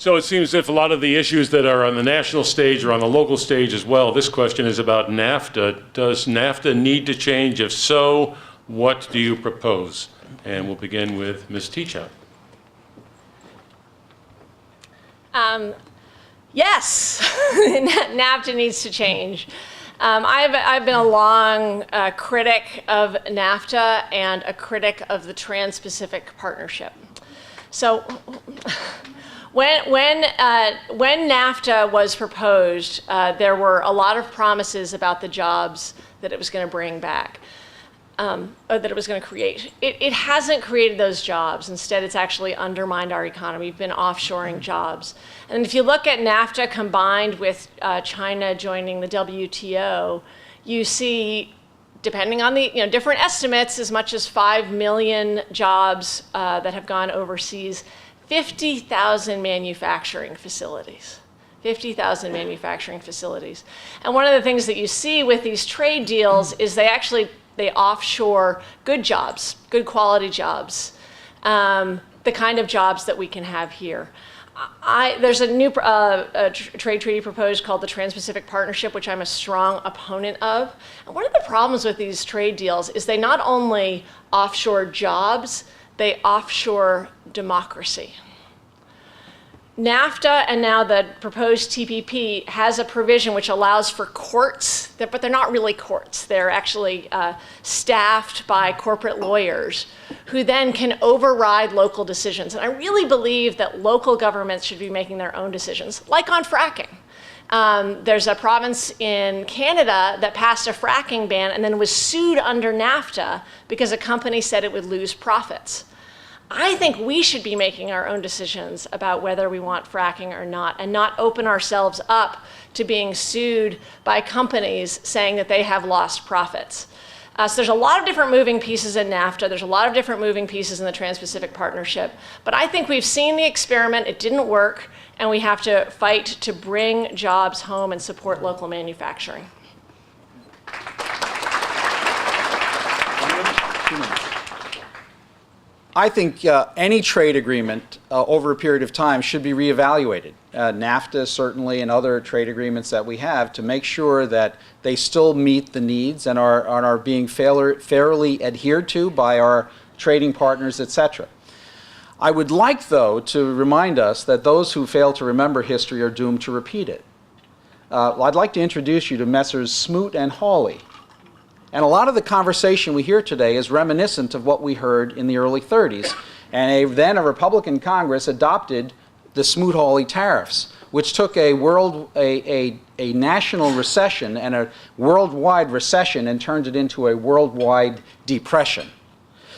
So it seems as if a lot of the issues that are on the national stage or on the local stage as well, this question is about NAFTA. Does NAFTA need to change? If so, what do you propose? And we'll begin with Ms. Teachout. Yes, NAFTA needs to change. I've been a long critic of NAFTA and a critic of the Trans-Pacific Partnership. So when NAFTA was proposed, there were a lot of promises about the jobs that it was going to bring back, or that it was going to create. It hasn't created those jobs. Instead, it's actually undermined our economy. We've been offshoring jobs. And if you look at NAFTA combined with China joining the WTO, you see, depending on the different estimates, as much as 5 million jobs that have gone overseas, 50,000 manufacturing facilities. 50,000 manufacturing facilities. And one of the things that you see with these trade deals is they offshore good jobs, good quality jobs, the kind of jobs that we can have here. There's a new trade treaty proposed called the Trans-Pacific Partnership, which I'm a strong opponent of. And one of the problems with these trade deals is they not only offshore jobs, they offshore democracy. NAFTA and now the proposed TPP has a provision which allows for courts, but they're not really courts. They're actually staffed by corporate lawyers who then can override local decisions. And I really believe that local governments should be making their own decisions, like on fracking. There's a province in Canada that passed a fracking ban and then was sued under NAFTA because a company said it would lose profits. I think we should be making our own decisions about whether we want fracking or not, and not open ourselves up to being sued by companies saying that they have lost profits. So there's a lot of different moving pieces in NAFTA. There's a lot of different moving pieces in the Trans-Pacific Partnership. But I think we've seen the experiment. It didn't work, and we have to fight to bring jobs home and support local manufacturing. I think any trade agreement over a period of time should be reevaluated. NAFTA certainly, and other trade agreements that we have, to make sure that they still meet the needs and are being fairly adhered to by our trading partners, etc. I would like, though, to remind us that those who fail to remember history are doomed to repeat it. I'd like to introduce you to Messrs. Smoot and Hawley. And a lot of the conversation we hear today is reminiscent of what we heard in the early 30s. And then a Republican Congress adopted the Smoot-Hawley tariffs, which took a national recession and a worldwide recession and turned it into a worldwide depression.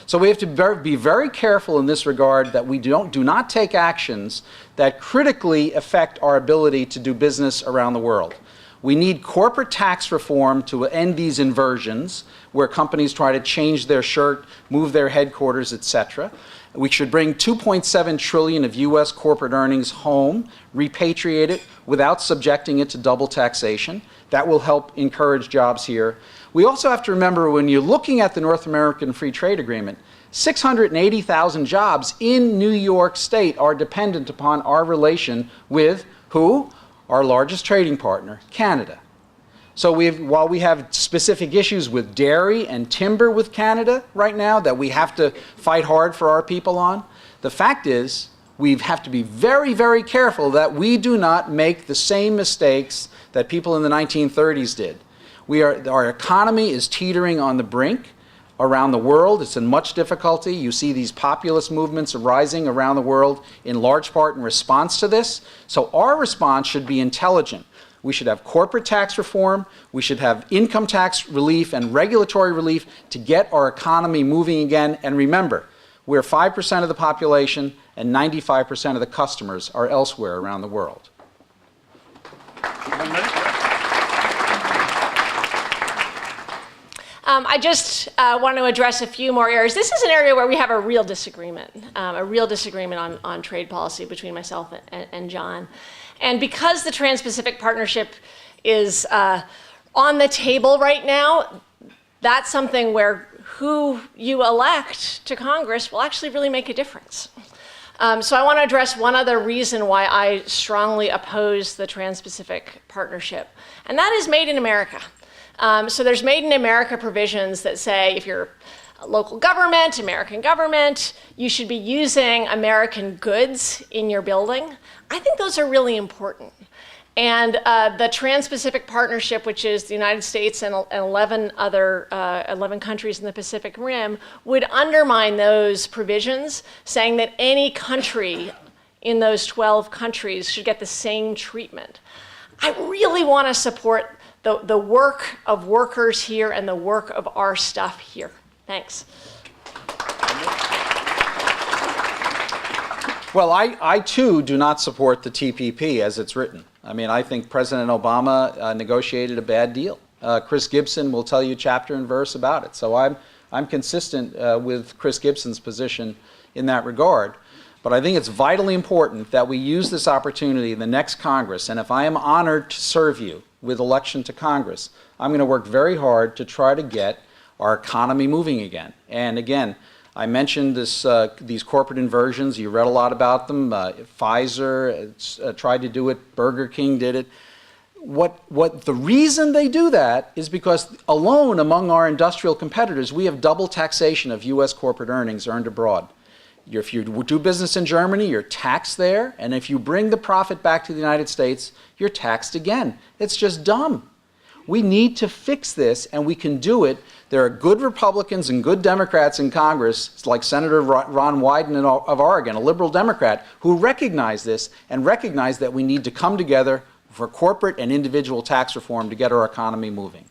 So we have to be very careful in this regard that we do not take actions that critically affect our ability to do business around the world. We need corporate tax reform to end these inversions where companies try to change their shirt, move their headquarters, etc. We should bring $2.7 trillion of U.S. corporate earnings home, repatriate it without subjecting it to double taxation. That will help encourage jobs here. We also have to remember, when you're looking at the North American Free Trade Agreement, 680,000 jobs in New York State are dependent upon our relation with who? Our largest trading partner, Canada. So while we have specific issues with dairy and timber with Canada right now that we have to fight hard for our people on, the fact is we have to be very, very careful that we do not make the same mistakes that people in the 1930s did. Our economy is teetering on the brink around the world. It's in much difficulty. You see these populist movements arising around the world in large part in response to this. So our response should be intelligent. We should have corporate tax reform. We should have income tax relief and regulatory relief to get our economy moving again. And remember, we're 5% of the population and 95% of the customers are elsewhere around the world. I just want to address a few more areas. This is an area where we have a real disagreement on trade policy between myself and John. And because the Trans-Pacific Partnership is on the table right now, that's something where who you elect to Congress will actually really make a difference. So I want to address one other reason why I strongly oppose the Trans-Pacific Partnership, and that is Made in America. So there's Made in America provisions that say if you're a local government, American government, you should be using American goods in your building. I think those are really important. And the Trans-Pacific Partnership, which is the United States and 11 countries in the Pacific Rim, would undermine those provisions, saying that any country in those 12 countries should get the same treatment. I really want to support the work of workers here and the work of our stuff here. Thanks. Well, I too do not support the TPP as it's written. I mean, I think President Obama negotiated a bad deal. Chris Gibson will tell you chapter and verse about it. So I'm consistent with Chris Gibson's position in that regard. But I think it's vitally important that we use this opportunity in the next Congress. And if I am honored to serve you with election to Congress, I'm going to work very hard to try to get our economy moving again. And again, I mentioned these corporate inversions. You read a lot about them. Pfizer tried to do it. Burger King did it. The reason they do that is because alone among our industrial competitors, we have double taxation of U.S. corporate earnings earned abroad. If you do business in Germany, you're taxed there. And if you bring the profit back to the United States, you're taxed again. It's just dumb. We need to fix this, and we can do it. There are good Republicans and good Democrats in Congress, like Senator Ron Wyden of Oregon, a liberal Democrat, who recognize this and recognize that we need to come together for corporate and individual tax reform to get our economy moving.